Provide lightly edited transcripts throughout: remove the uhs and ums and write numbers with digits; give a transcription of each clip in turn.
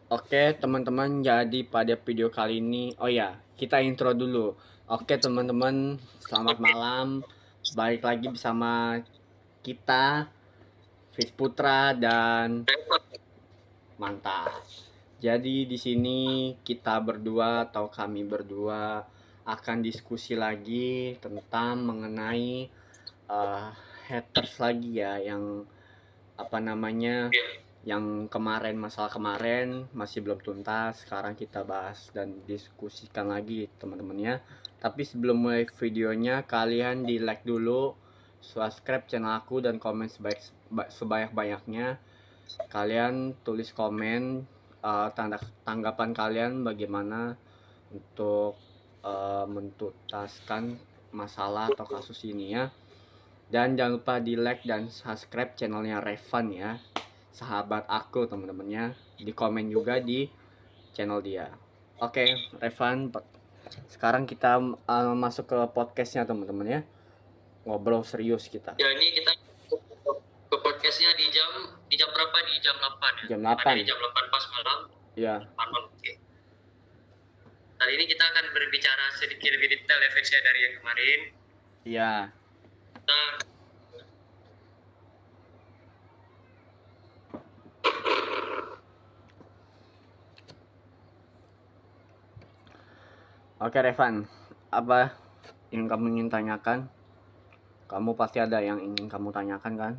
Oke teman-teman, jadi pada video kali ini, oh ya, kita intro dulu. Oke teman-teman, selamat malam. Balik lagi bersama kita, Fis Putra dan Mantap. Jadi di sini kita berdua atau kami berdua akan diskusi lagi tentang mengenai haters lagi ya, yang apa namanya, yang kemarin, masalah kemarin masih belum tuntas. Sekarang kita bahas dan diskusikan lagi teman-teman ya. Tapi sebelum mulai videonya, kalian di like dulu, subscribe channel aku, dan komen sebanyak-banyaknya. Kalian tulis komen tanggapan kalian bagaimana untuk menuntaskan masalah atau kasus ini ya. Dan jangan lupa di like dan subscribe channelnya Revan ya, sahabat aku teman-temannya. Di komen juga di channel dia. Oke, Revan, sekarang kita masuk ke podcastnya teman-teman ya. Ngobrol serius kita. Ya ini kita ke podcastnya di jam berapa? Di jam 8 ya? Jam 8. Di jam 8 pas malam. Ya. Malam, oke. Kali ini kita akan berbicara sedikit lebih detail efeknya dari yang kemarin. Iya. Nah, Oke Revan, apa yang kamu ingin tanyakan? Kamu pasti ada yang ingin kamu tanyakan kan?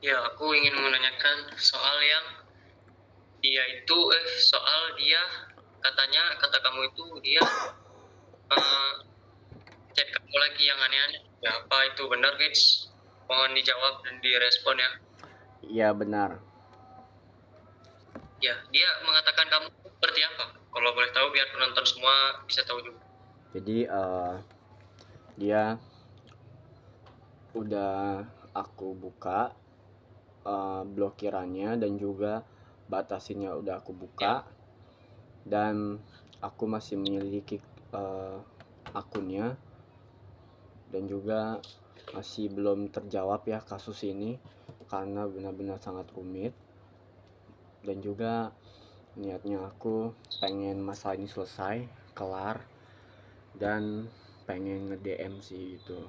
ya aku ingin menanyakan soal yang dia kata kamu itu dia chat kamu lagi yang aneh-aneh. Ya apa itu benar guys? Mohon dijawab dan direspon ya. Iya benar. Ya, dia mengatakan kamu seperti apa? Kalau boleh tahu biar penonton semua bisa tahu juga. Jadi dia udah aku buka blokirannya, dan juga batasinnya udah aku buka, dan aku masih menyelidiki akunnya, dan juga masih belum terjawab ya kasus ini karena benar-benar sangat rumit. Dan juga niatnya aku pengen masalah ini selesai, kelar, dan pengen nge-DM sih gitu.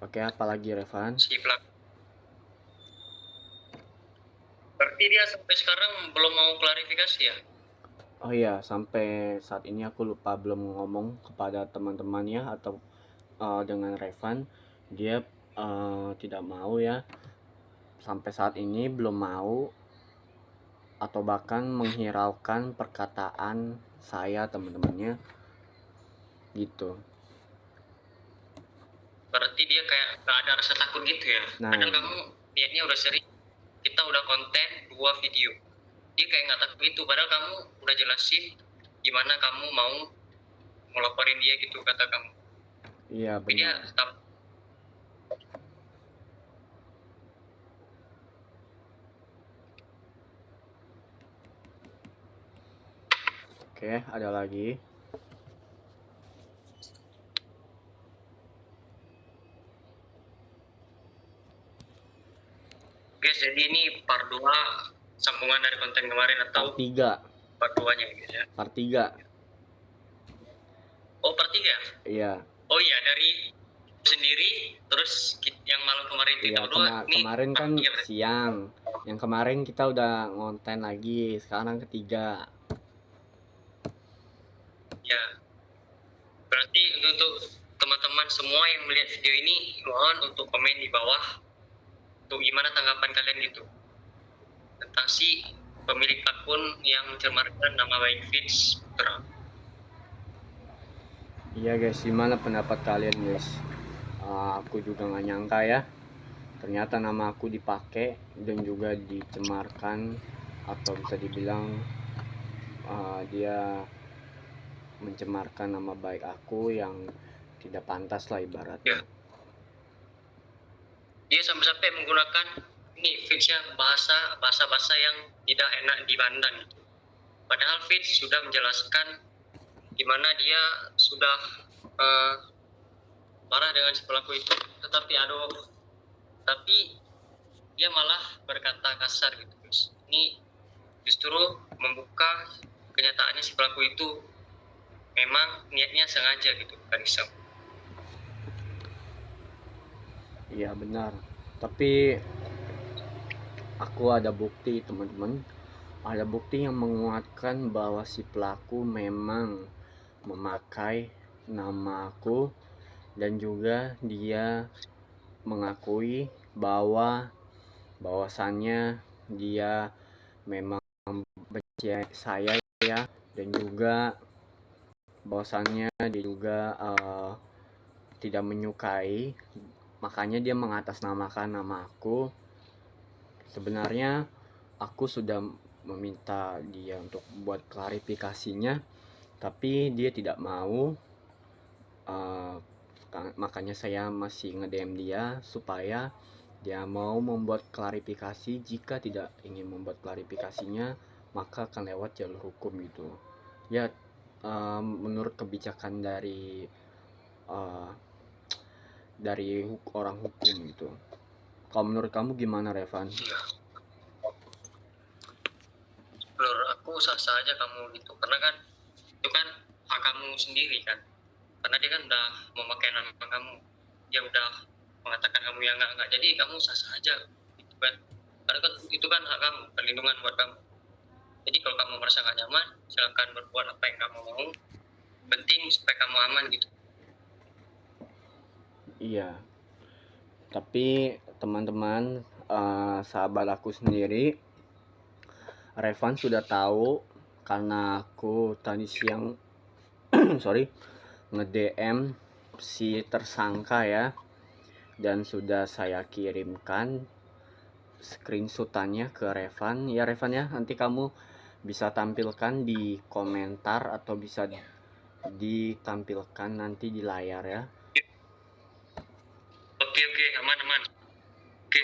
Oke, apalagi Revan? Si pelaku. Berarti dia sampai sekarang belum mau klarifikasi ya? Oh iya, sampai saat ini aku lupa belum ngomong kepada teman-temannya atau dengan Revan. Dia tidak mau ya, sampai saat ini belum mau, atau bahkan menghiraukan perkataan saya teman-temannya gitu. Berarti dia kayak gak ada rasa takut gitu ya? Nah, padahal kamu niatnya udah sering, kita udah konten 2 video, dia kayak gak takut gitu, padahal kamu udah jelasin gimana kamu mau ngelaporin dia gitu kata kamu. iya Tapi dia benar. tetap. Oke, ada lagi. Guys, jadi ini part 2 sambungan dari konten kemarin atau Part 3. part 2 nya guys ya? Part 3. Oh, part 3? Iya. Oh iya, dari sendiri terus yang malam kemarin itu Iya, kemarin kan siang. Yang kemarin kita udah ngonten lagi, sekarang ketiga. Ya, berarti untuk teman-teman semua yang melihat video ini, mohon untuk komen di bawah untuk gimana tanggapan kalian gitu tentang si pemilik akun yang mencemarkan nama baik Fitz Putra. Iya guys, gimana pendapat kalian guys? Aku juga nggak nyangka ya, ternyata nama aku dipakai dan juga dicemarkan, atau bisa dibilang dia mencemarkan nama baik aku yang tidak pantas lah ibaratnya. Ya. Dia sampai-sampai menggunakan ini Fitznya bahasa yang tidak enak dipandang gitu. Padahal Fitz sudah menjelaskan gimana dia sudah marah dengan si pelaku itu, tapi dia malah berkata kasar gitu guys. ini justru membuka kenyataannya si pelaku itu memang niatnya sengaja gitu, bukan iseng. Iya benar. Tapi aku ada bukti teman-teman. Ada bukti yang menguatkan bahwa si pelaku memang memakai nama aku, dan juga dia mengakui bahwasannya dia memang benci saya ya, dan juga bahwasannya dia juga tidak menyukai, makanya dia mengatasnamakan nama aku. Sebenarnya aku sudah meminta dia untuk buat klarifikasinya, tapi dia tidak mau. uh, Makanya saya masih nge-DM dia supaya dia mau membuat klarifikasi. Jika tidak ingin membuat klarifikasinya, maka akan lewat jalur hukum gitu ya. Menurut kebijakan uh, dari orang hukum gitu. Kalau menurut kamu gimana, Revan? Menurut aku sah-sah aja kamu gitu, karena kan itu kan hak kamu sendiri kan, karena dia kan udah memakai nama kamu, dia udah mengatakan kamu yang enggak, jadi kamu sah-sah aja gitu kan, karena kan itu kan hak kamu, perlindungan buat kamu. Jadi kalau kamu merasa nggak nyaman, silakan berbuat apa yang kamu mau, penting supaya kamu aman gitu. Iya, tapi teman-teman, sahabat aku sendiri, Revan sudah tahu karena aku tadi siang sorry, nge-DM si tersangka ya, dan sudah saya kirimkan screenshotannya ke Revan ya. Revan ya, nanti kamu bisa tampilkan di komentar atau bisa ditampilkan nanti di layar ya. Oke, aman. Oke.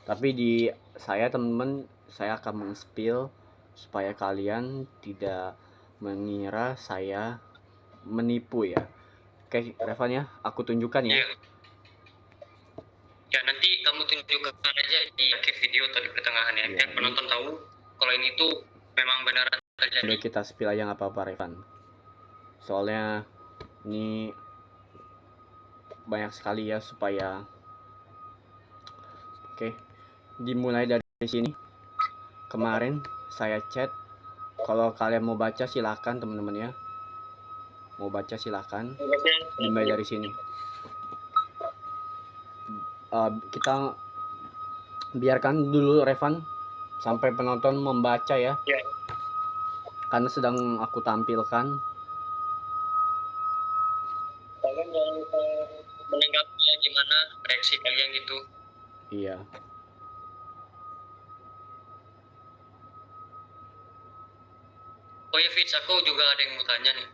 Tapi di saya teman-teman, saya akan meng-spill supaya kalian tidak mengira saya menipu ya. Oke, Revan ya, aku tunjukkan ya. Iya. Ya nanti kamu tunjukkan aja di akhir video atau di pertengahan ya, biar penonton tahu kalau ini tuh memang beneran terjadi. Udah kita spill aja nggak apa-apa, Revan. Soalnya ini banyak sekali ya, supaya oke, dimulai dari sini. Kemarin saya chat, kalau kalian mau baca silahkan teman-teman ya, mau baca silahkan. Dimulai dari sini. Kita biarkan dulu Revan sampai penonton membaca ya, karena sedang aku tampilkan. Kalian jangan lupa menanggapinya gimana reaksi kalian gitu. Iya. Oh ya Fitz, aku juga ada yang mau tanya nih.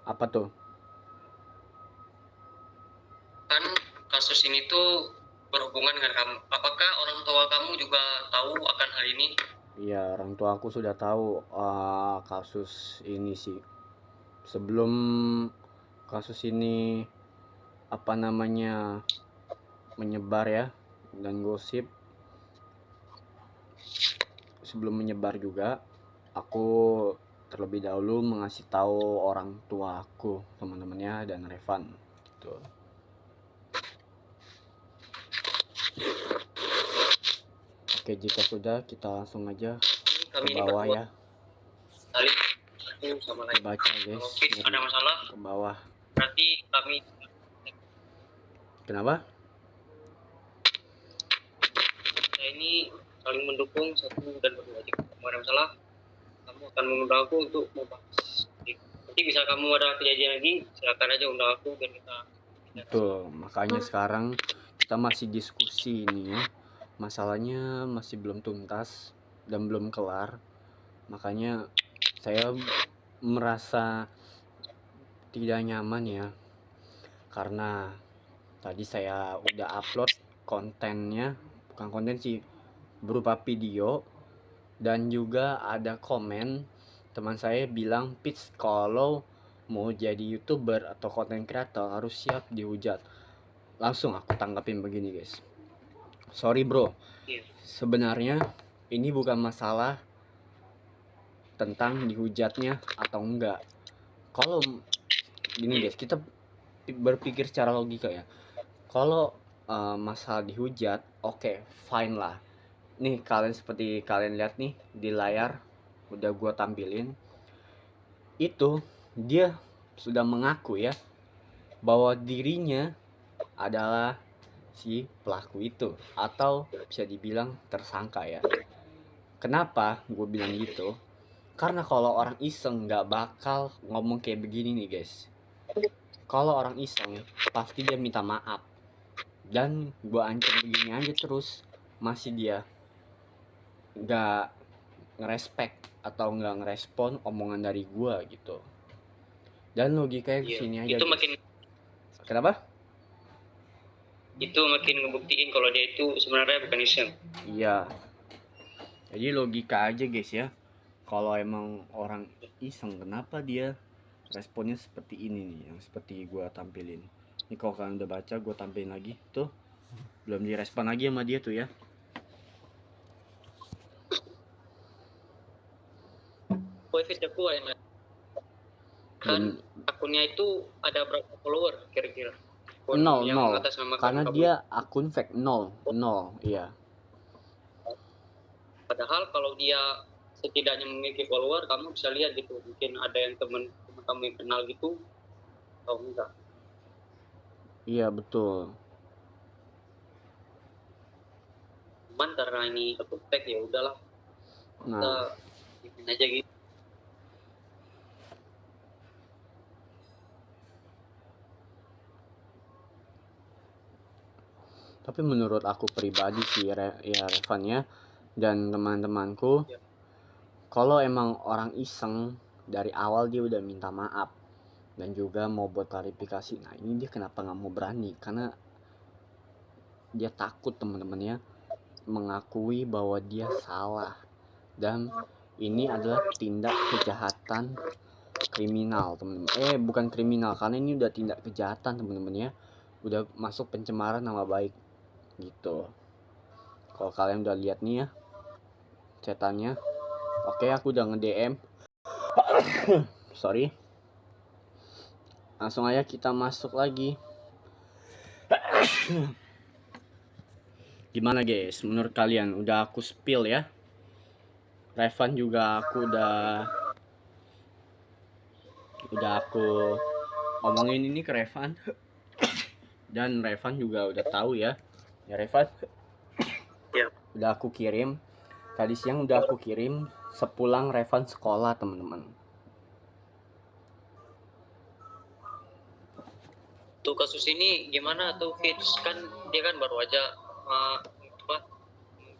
Apa tuh? Kan kasus ini tuh berhubungan dengan kamu. Apakah orang tua kamu juga tahu akan hal ini? Iya, orang tua aku sudah tahu kasus ini sih. Sebelum kasus ini apa namanya menyebar ya, dan gosip, sebelum menyebar juga aku terlebih dahulu mengasih tahu orang tua aku, teman-temannya, dan Revan gitu. Oke, jika sudah kita langsung aja ke bawah ya. Baca guys, ada masalah ke bawah. berarti kami Kenapa? kita ini saling mendukung satu dan berdua. Jika kamu ada masalah, kamu akan mengundang aku untuk membahas. Nanti bisa kamu ada kejadian lagi, silakan aja undang aku dan kita. Betul, makanya sekarang kita masih diskusi ini ya. Masalahnya masih belum tuntas dan belum kelar. Makanya saya merasa tidak nyaman ya, karena tadi saya udah upload kontennya, bukan konten sih, berupa video, dan juga ada komen teman saya bilang, "Pitch, kalau mau jadi YouTuber atau konten kreator harus siap dihujat." Langsung aku tanggapin begini guys. Sorry bro, sebenarnya ini bukan masalah tentang dihujatnya atau enggak. Kalau gini guys, kita berpikir secara logika ya. Kalau masalah dihujat, oke, fine lah. Nih kalian seperti kalian lihat nih di layar, udah gua tampilin. Itu dia sudah mengaku ya bahwa dirinya adalah si pelaku itu, atau bisa dibilang tersangka ya. Kenapa gue bilang gitu? Karena kalau orang iseng nggak bakal ngomong kayak begini nih guys. Kalau orang iseng pasti dia minta maaf. Dan gue ancam begini aja terus, masih dia nggak ngerespek atau nggak ngerespon omongan dari gue gitu. Dan logikanya kesini aja itu guys. makin Kenapa? itu makin ngebuktiin kalau dia itu sebenarnya bukan iseng. Iya. Jadi logika aja guys ya. Kalau emang orang iseng, kenapa dia responnya seperti ini nih, yang seperti gue tampilin. Ini kalau kalian udah baca, gue tampilin lagi tuh, belum direspon lagi sama dia tuh ya. Wifi aku enak. Kan akunnya itu ada berapa follower kira-kira? Akun Nol, yang nol. atas nama Karena kamu. dia akun fake, nol, iya. Padahal kalau dia setidaknya memiliki follower, kamu bisa lihat gitu. Mungkin ada yang teman kamu yang kenal gitu, atau enggak. Iya betul. Cuman karena ini akun fake ya udahlah. Kita Nah, bikin aja gitu. tapi menurut aku pribadi sih ya Revan ya, dan teman-temanku, kalau emang orang iseng dari awal dia udah minta maaf dan juga mau buat klarifikasi, nah ini dia kenapa nggak mau berani? Karena dia takut teman-temannya mengakui bahwa dia salah, dan ini adalah tindak kejahatan kriminal teman-teman. Bukan kriminal, karena ini udah tindak kejahatan teman-teman ya, udah masuk pencemaran nama baik gitu. Kalau kalian udah lihat nih ya chatannya, oke, aku udah nge-DM. Sorry. Langsung aja kita masuk lagi. Gimana guys, menurut kalian? Udah aku spill ya. Revan juga aku udah aku omongin ini ke Revan. Dan Revan juga udah tahu ya. Ya Revan? Ya. Udah aku kirim. Tadi siang udah aku kirim sepulang Revan sekolah teman-teman. Tuh kasus ini gimana tuh Fitz? Kan dia kan baru aja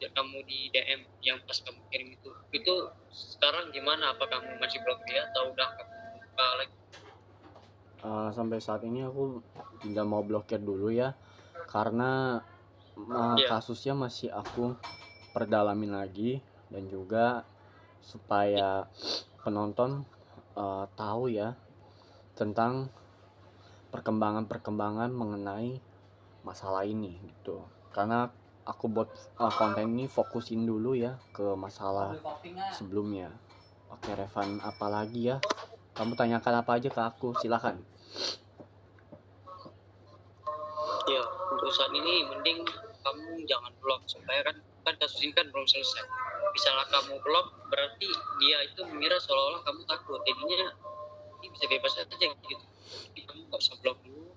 kamu di DM yang pas kamu kirim itu sekarang gimana? Apa kamu masih blok dia atau udah kamu buka lagi? Sampai saat ini aku tidak mau blokir dulu ya, karena kasusnya masih aku perdalamin lagi, dan juga supaya penonton tahu ya tentang perkembangan mengenai masalah ini gitu. Karena aku buat konten ini fokusin dulu ya ke masalah sebelumnya. Oke Revan, apa lagi ya? Kamu tanyakan apa aja ke aku, silakan. Ya, untuk saat ini mending kamu jangan blok supaya kan kasus ini kan belum selesai. Misalnya kamu blok berarti dia itu mengira seolah-olah kamu takut. Jadinya ini bisa bebas aja gitu. Jadi kamu nggak usah blok dulu.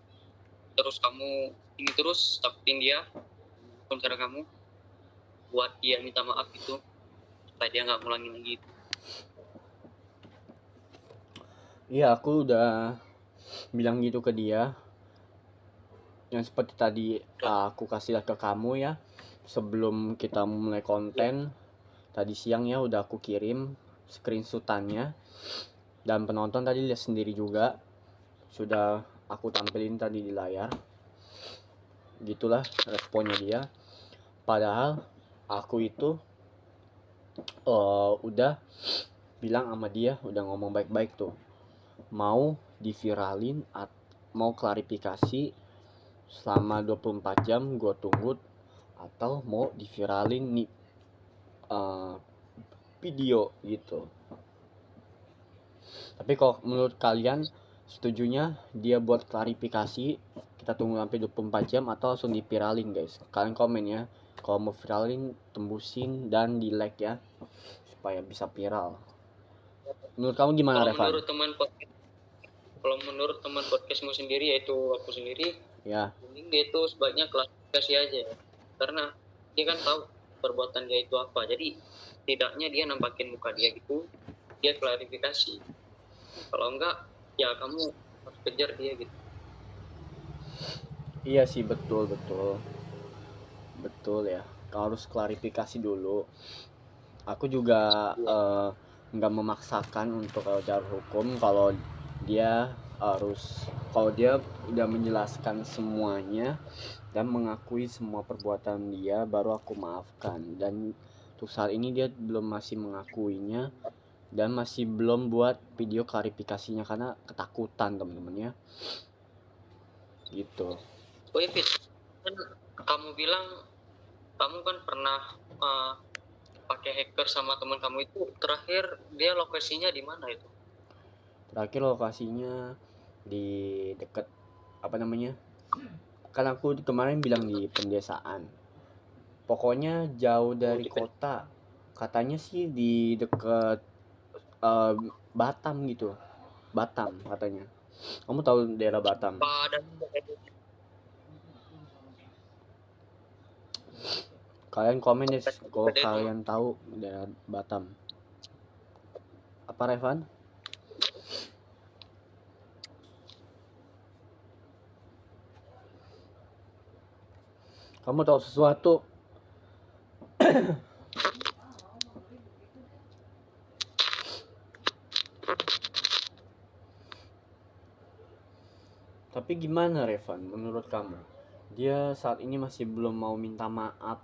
Terus kamu ini terus takutin dia, cara kamu buat dia minta maaf itu supaya dia nggak ngulangin lagi itu. Iya, aku udah bilang gitu ke dia. Yang seperti tadi aku kasih lihat ke kamu ya, sebelum kita mulai konten tadi siang ya, udah aku kirim screenshotannya, dan penonton tadi lihat sendiri juga, sudah aku tampilin tadi di layar. Gitulah responnya dia. Padahal aku itu udah bilang sama dia, udah ngomong baik-baik tuh, mau diviralin, mau klarifikasi selama 24 jam gue tunggu, atau mau diviralin nih video gitu. Tapi kalau menurut kalian setujunya dia buat klarifikasi kita tunggu sampai 24 jam atau langsung dipiralin guys? Kalian komen ya. Kalau mau viralin tembusin dan di like ya supaya bisa viral. Menurut kamu gimana, Revan? Kalau menurut teman podcastmu sendiri, yaitu aku sendiri, Ya. mending dia itu sebaiknya klarifikasi aja ya. Karena dia kan tahu perbuatan dia itu apa. Jadi tidaknya dia nampakin muka dia gitu, dia klarifikasi. Kalau enggak, ya kamu harus kejar dia gitu. Iya sih, betul ya. Harus klarifikasi dulu. Aku juga nggak memaksakan untuk jalur hukum kalau dia udah menjelaskan semuanya dan mengakui semua perbuatan dia, baru aku maafkan. Dan untuk saat ini dia masih mengakuinya dan masih belum buat video klarifikasinya karena ketakutan teman-teman ya. Gitu. Oh iya, Fit, kan kamu bilang kamu kan pernah pakai hacker sama teman kamu itu. Terakhir dia lokasinya di mana itu? Terakhir lokasinya di dekat apa namanya? Kan aku kemarin bilang di pedesaan. Pokoknya jauh dari kota. Katanya sih di dekat Batam gitu. Batam katanya. Kamu tahu daerah Batam? Kalian komen deh kalau kalian tahu daerah Batam. Apa, Revan? Kamu tahu sesuatu? Tapi gimana, Revan, menurut kamu? Dia saat ini masih belum mau minta maaf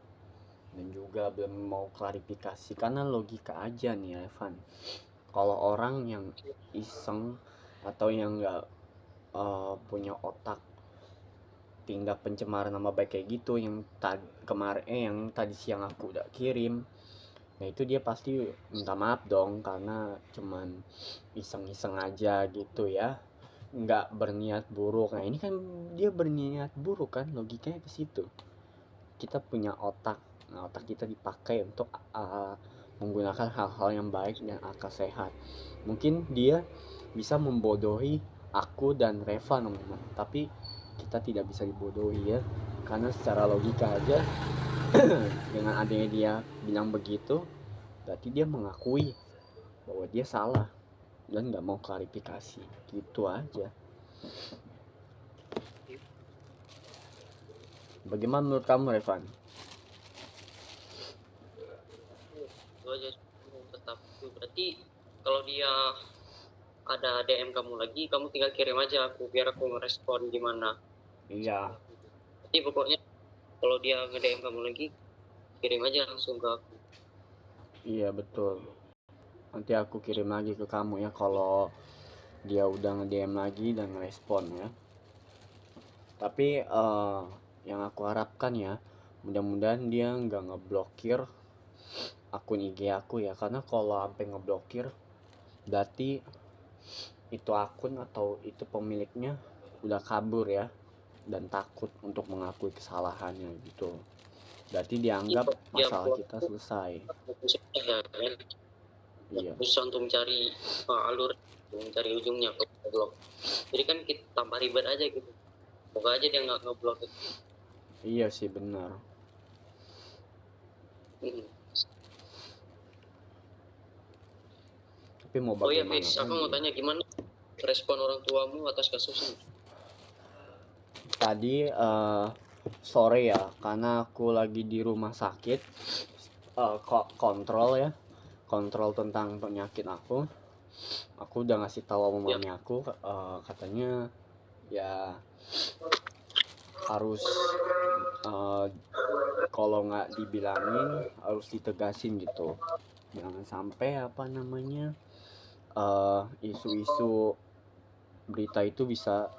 dan juga belum mau klarifikasi karena logika aja nih, Revan. Kalau orang yang iseng atau yang nggak punya otak tindak pencemaran nama baik kayak gitu yang tadi siang aku udah kirim, nah itu dia pasti minta maaf dong karena cuman iseng-iseng aja gitu ya, nggak berniat buruk. Nah ini kan dia berniat buruk kan, logikanya ke situ. Kita punya otak, nah otak kita dipakai untuk menggunakan hal-hal yang baik dan akal sehat. Mungkin dia bisa membodohi aku dan Reva teman-teman, tapi kita tidak bisa dibodohi ya, karena secara logika aja dengan adanya dia bilang begitu berarti dia mengakui bahwa dia salah dan nggak mau klarifikasi, gitu aja. Bagaimana menurut kamu, Revan? Tetap berarti kalau dia ada DM kamu lagi, kamu tinggal kirim aja aku biar aku ngerespon gimana. Iya. Jadi pokoknya kalau dia nge-DM kamu lagi, kirim aja langsung ke aku. Iya betul. Nanti aku kirim lagi ke kamu ya kalau dia udah nge-DM lagi dan ngerespon ya. Tapi yang aku harapkan ya, mudah-mudahan dia nggak ngeblokir akun IG aku ya, karena kalau sampai ngeblokir berarti itu akun atau itu pemiliknya udah kabur ya dan takut untuk mengakui kesalahannya gitu. Berarti dianggap masalah kita selesai. Iya. Susah untuk mencari alur, mencari ujungnya ke blok. Jadi kan kita tambah ribet aja gitu. Moga aja dia nggak ngeblok itu. Iya sih benar. Tapi mau bagaimana? Oh iya, Fix, aku mau tanya gimana respon orang tuamu atas kasus ini? Tadi sore ya, karena aku lagi di rumah sakit, kontrol tentang penyakit aku udah ngasih tahu sama mami aku, katanya ya harus kalau nggak dibilangin harus ditegasin gitu, jangan sampai apa namanya isu-isu berita itu bisa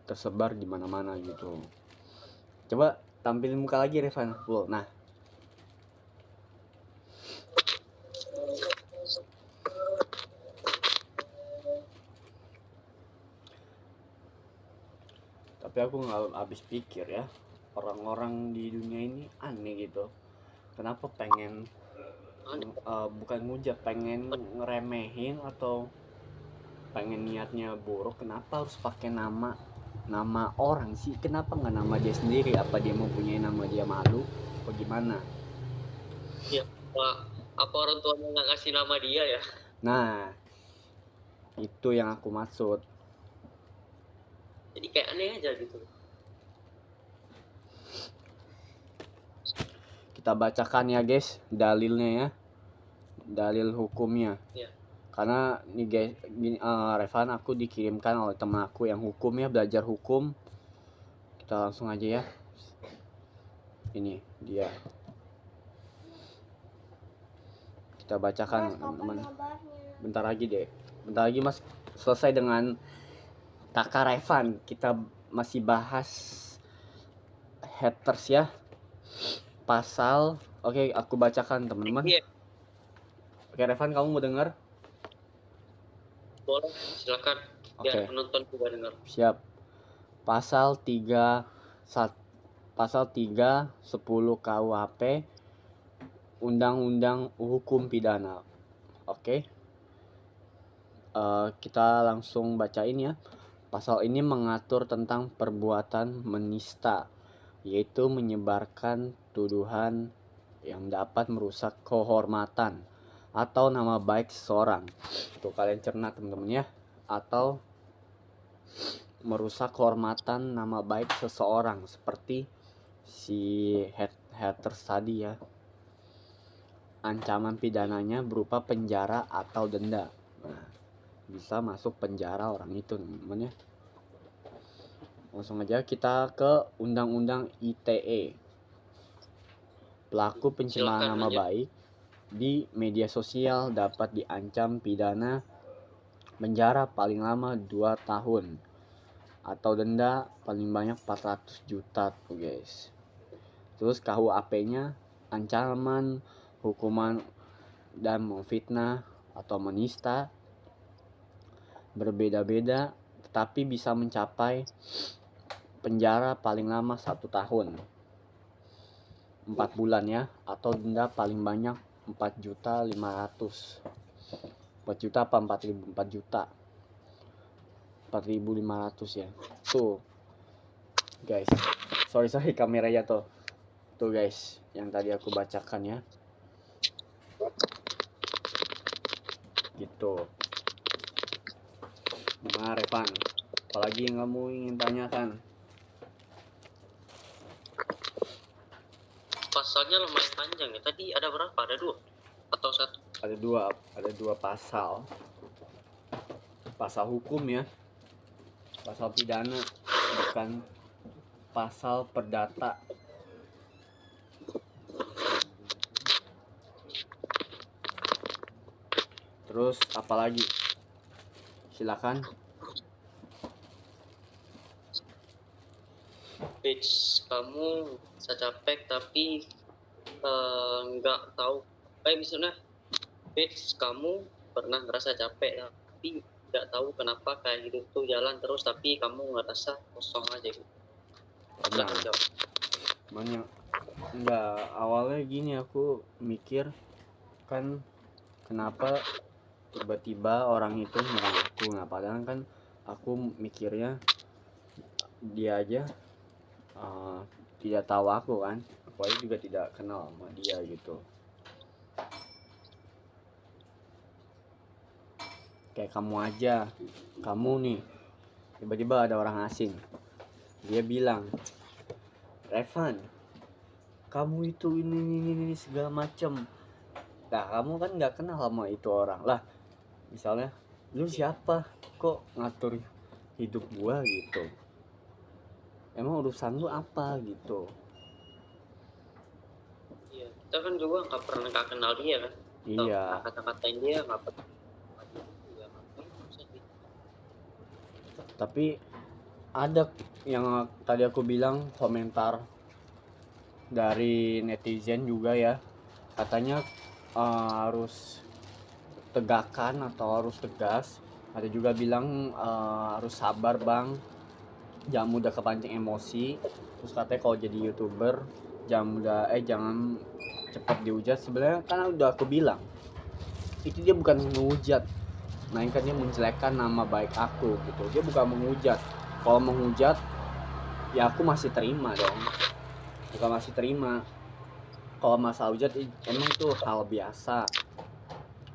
tersebar di mana-mana gitu. Coba tampilin muka lagi, Revan. Nah, Tapi aku nggak habis pikir ya, orang-orang di dunia ini aneh gitu. Kenapa pengen bukan ngujat, pengen ngeremehin atau pengen niatnya buruk, kenapa harus pakai nama orang sih? Kenapa nggak nama dia sendiri? Apa dia mempunyai nama dia malu? Apa gimana? Ya, apa orang tuanya nggak ngasih nama dia ya? Nah, itu yang aku maksud. Jadi kayak aneh aja gitu. Kita bacakan ya guys, dalilnya ya, dalil hukumnya. Ya. Karena nih guys, gini, Revan, aku dikirimkan oleh teman aku yang hukum ya, belajar hukum. Kita langsung aja ya. Ini dia. Kita bacakan teman-teman. Bentar lagi deh. Bentar lagi Mas selesai dengan Kakak Revan. Kita masih bahas haters ya. Pasal, oke, aku bacakan teman-teman. Iya. Oke, Revan, kamu mau dengar? Boleh, silakan. Biar penonton juga dengar. Siap. Pasal 3 10 KUHP Undang-Undang Hukum Pidana. Oke. Kita langsung bacain ya. Pasal ini mengatur tentang perbuatan menista, yaitu menyebarkan tuduhan yang dapat merusak kehormatan atau nama baik seseorang. Tuh kalian cerna teman-teman ya. Atau merusak kehormatan nama baik seseorang seperti si haters tadi ya. Ancaman pidananya berupa penjara atau denda. Nah, bisa masuk penjara orang itu teman-teman ya. Langsung aja kita ke Undang-Undang ITE. Pelaku pencemaran nama baik di media sosial dapat diancam pidana penjara paling lama 2 tahun atau denda paling banyak 400 juta tuh guys. Terus KUHP-nya ancaman hukuman dan memfitnah atau menista berbeda-beda, tetapi bisa mencapai penjara paling lama 1 tahun 4 bulan ya, atau denda paling banyak 4.500.000. 4 juta apa 4.000? 4 juta 4.500 ya. Tuh guys, sorry kameranya tuh guys, yang tadi aku bacakan ya, gitu. Nah Revan, apalagi yang kamu ingin tanyakan? Pasalnya lumayan panjang ya. Tadi ada berapa? Ada 2 atau 1? Ada dua pasal. Pasal hukum ya, pasal pidana, bukan pasal perdata. Terus apalagi? Silakan. Page kamu bisa capek tapi nggak tahu. Misalnya page kamu pernah ngerasa capek tapi nggak tahu kenapa kayak hidup tuh jalan terus tapi kamu ngerasa kosong aja gitu. Banyak. Enggak, awalnya gini, aku mikir kan kenapa tiba-tiba orang itu nyerang aku. Nah padahal kan aku mikirnya dia aja tidak tahu aku kan, aku aja juga tidak kenal sama dia gitu. Kayak kamu aja, kamu nih tiba-tiba ada orang asing, dia bilang, Revan, kamu itu ini segala macem. Nah kamu kan nggak kenal sama itu orang lah. Misalnya, lu siapa? Kok ngatur hidup gua gitu? Emang urusan lu apa gitu? Iya, kita kan juga nggak pernah kenal dia kan. Iya. Kata-katain dia nggak pernah. Tapi ada yang tadi aku bilang komentar dari netizen juga ya, katanya harus tegakan atau harus tegas. Ada juga bilang harus sabar bang, jangan mudah kepancing emosi. Terus katanya kalau jadi YouTuber jangan cepat dihujat. Sebenarnya kan udah aku bilang itu dia bukan menghujat, melainkan dia menjelekkan nama baik aku gitu. Dia bukan menghujat. Kalau menghujat ya aku masih terima dong, bukan masih terima. Kalau masalah hujat emang itu hal biasa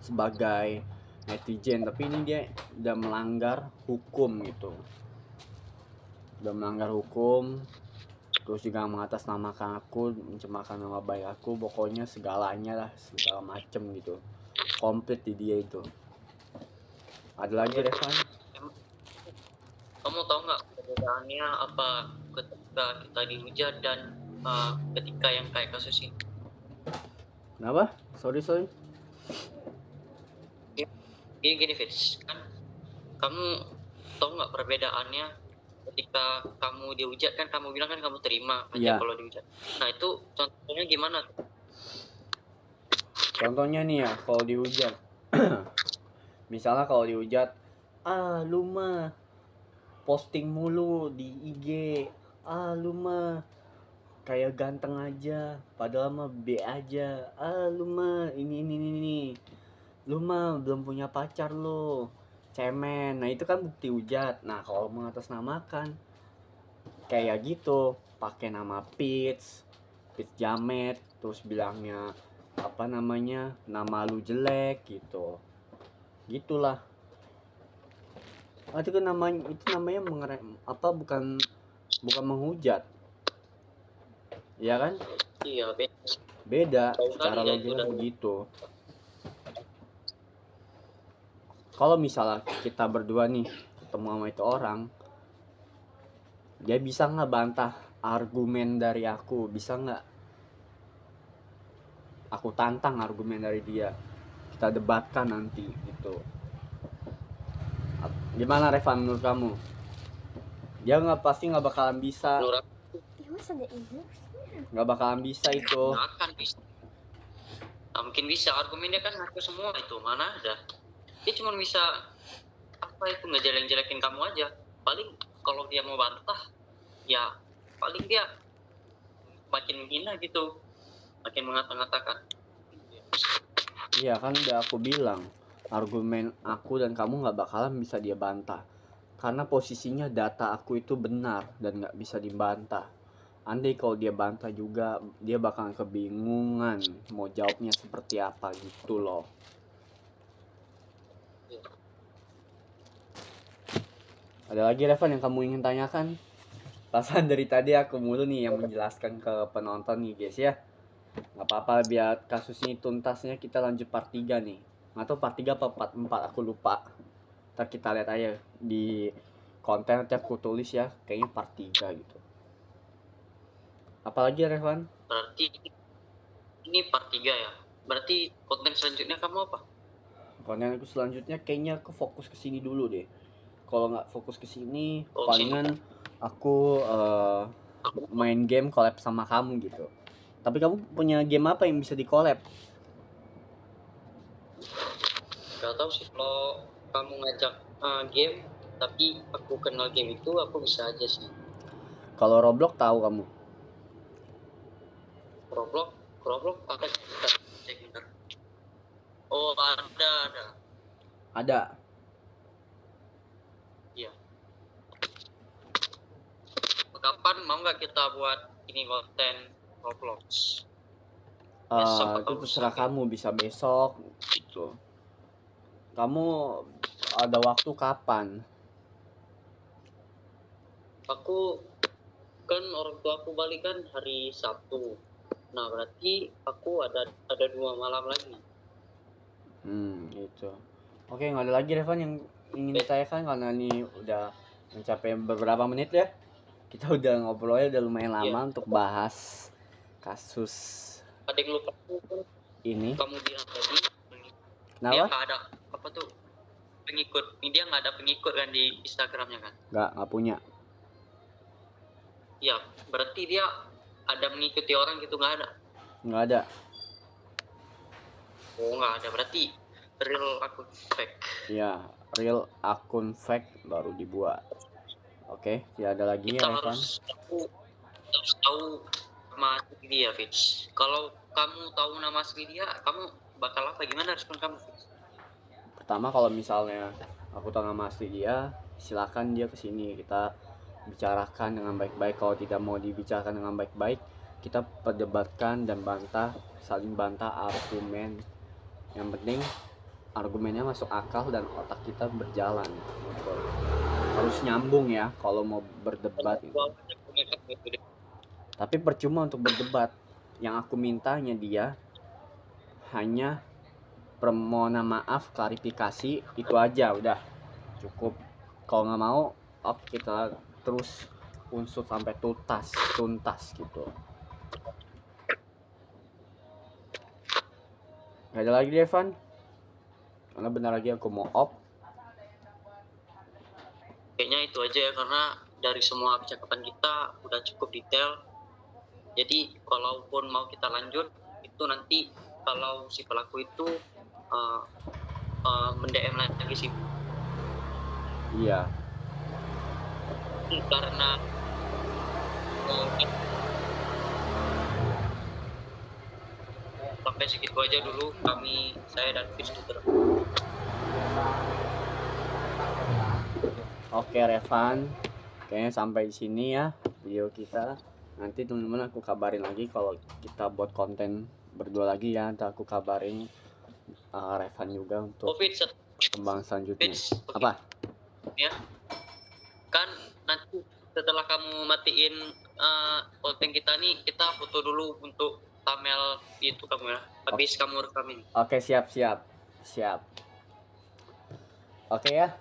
sebagai netizen, tapi ini dia udah melanggar hukum gitu, udah melanggar hukum. Terus juga mengatasnamakan aku, mencemarkan nama baik aku, pokoknya segalanya lah, segala macem gitu, komplit di dia itu. Ada lagi Revan? Kamu tahu nggak perbedaannya apa ketika kita dihujat dan ketika yang kayak kasus ini? Kenapa? Sorry. Gini Fitz, kan kamu tahu nggak perbedaannya ketika kamu dihujat, kan kamu bilang kan kamu terima aja Iya. kalau dihujat. Nah itu contohnya gimana? Contohnya nih ya, kalau dihujat misalnya kalau dihujat, lu mah posting mulu di IG, lu mah kayak ganteng aja padahal mah B aja, lu mah ini, lu mah belum punya pacar lo, cemen. Nah itu kan bukti hujat. Nah kalau mengatasnamakan kayak gitu, pakai nama Pitch Jamet, terus bilangnya apa namanya, nama lu jelek gitu, gitulah. Itu kan namanya bukan menghujat, ya kan? Iya, Beda, jauh kali secara ya itu logika dari. begitu. Kalau misalnya kita berdua nih ketemu sama itu orang, dia bisa nggak bantah argumen dari aku? Bisa nggak aku tantang argumen dari dia? Kita debatkan nanti gitu. Gimana Revan menurut kamu? Dia pasti nggak bakalan bisa. Menurut Nggak bakalan bisa itu. aku akan bisa. Nah, mungkin bisa, argumennya kan aku semua itu mana ada. Dia cuma bisa apa itu ngejelek-jelekin kamu aja. Paling kalau dia mau bantah, ya paling dia makin menghina gitu, makin mengata-ngatakan. Iya kan udah aku bilang, argumen aku dan kamu nggak bakalan bisa dia bantah. Karena posisinya data aku itu benar dan nggak bisa dibantah. Andai kalau dia bantah juga, dia bakalan kebingungan mau jawabnya seperti apa gitu loh. Ada lagi Revan yang kamu ingin tanyakan? Perasaan dari tadi aku mulu nih yang menjelaskan ke penonton nih guys ya. Nggak apa-apa, biar kasus ini tuntasnya kita lanjut part 3 nih. Nggak tahu part 3 apa part 4, aku lupa. Ntar kita lihat aja di konten nanti aku tulis ya, kayaknya part 3 gitu. Apalagi Revan? Berarti ini part 3 ya. Berarti konten selanjutnya kamu apa? Konten aku selanjutnya kayaknya aku fokus ke sini dulu deh. Kalau nggak fokus ke sini, Oh, palingan aku main game collab sama kamu gitu. Tapi kamu punya game apa yang bisa di collab? Gak tahu sih, kalau kamu ngajak game tapi aku kenal game itu, aku bisa aja sih. Kalau Roblox tahu kamu? Roblox ada, cek bentar. Oh, ada. Ada. Iya. Kapan mau nggak kita buat ini konten Roblox? Besok Itu atau terserah lusa? kamu, bisa besok gitu. Kamu ada waktu kapan? Aku kan orang tua aku balik kan hari Sabtu. Nah, berarti aku ada 2 malam lagi. Gitu. Oke, nggak ada lagi Revan yang ingin ditanyakan karena ini udah mencapai beberapa menit ya. Kita udah ngobrolnya udah lumayan lama Iya. untuk bahas kasus Ada yang lupa kan ini. kamu bilang tadi dia Kenapa? nggak ada apa tuh pengikut, dia nggak ada pengikut kan di Instagramnya kan? Nggak punya. Iya, berarti dia ada mengikuti orang gitu, nggak ada? Nggak ada. Oh, nggak ada, berarti real akun fake. Ya, real akun fake baru dibuat. Oke, tidak ada lagi ya Kita Revan. harus tahu nama asli dia, Fitz. Kalau kamu tahu nama asli dia, kamu bakal apa? Gimana respon kamu, Fitz? Pertama kalau misalnya aku tahu nama asli dia, silakan dia kesini, kita bicarakan dengan baik-baik. Kalau tidak mau dibicarakan dengan baik-baik, kita perdebatkan dan saling bantah argumen. Yang penting argumennya masuk akal dan otak kita berjalan gitu. Harus nyambung ya kalau mau berdebat gitu. Tapi percuma untuk berdebat. Yang aku mintanya dia hanya permohonan maaf, klarifikasi, itu aja udah cukup. Kalau nggak mau, kita terus unsur sampai tuntas gitu. Gak ada lagi Devan, karena bentar lagi aku mau off. Kayaknya itu aja ya, karena dari semua percakapan kita udah cukup detail. Jadi kalaupun mau kita lanjut, itu nanti kalau si pelaku itu mendm lagi sih. Iya. Karena sampai segitu aja dulu saya dan Fitz tutup. Oke Revan, kayaknya sampai di sini ya video kita. Nanti teman-teman aku kabarin lagi kalau kita buat konten berdua lagi ya. Nanti aku kabarin Revan juga untuk kembang selanjutnya. Fitz, okay. Apa? Ya, kan nanti setelah kamu matiin konten kita nih, kita foto dulu untuk thumbnail itu kamu ya. Habis kamu rekamin. Oke, siap. Oke ya,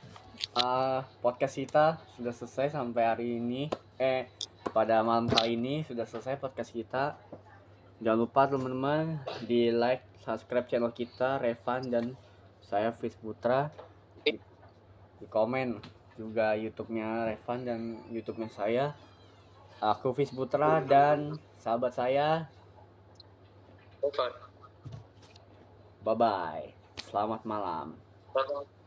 podcast kita sudah selesai sampai hari ini. Pada malam kali ini sudah selesai podcast kita. Jangan lupa teman-teman di like, subscribe channel kita, Revan dan saya Fitz Putra. Di komen juga YouTube-nya Revan dan YouTube-nya saya. Aku Fitz Putra dan sahabat saya. Bye bye. Selamat malam. Bye-bye.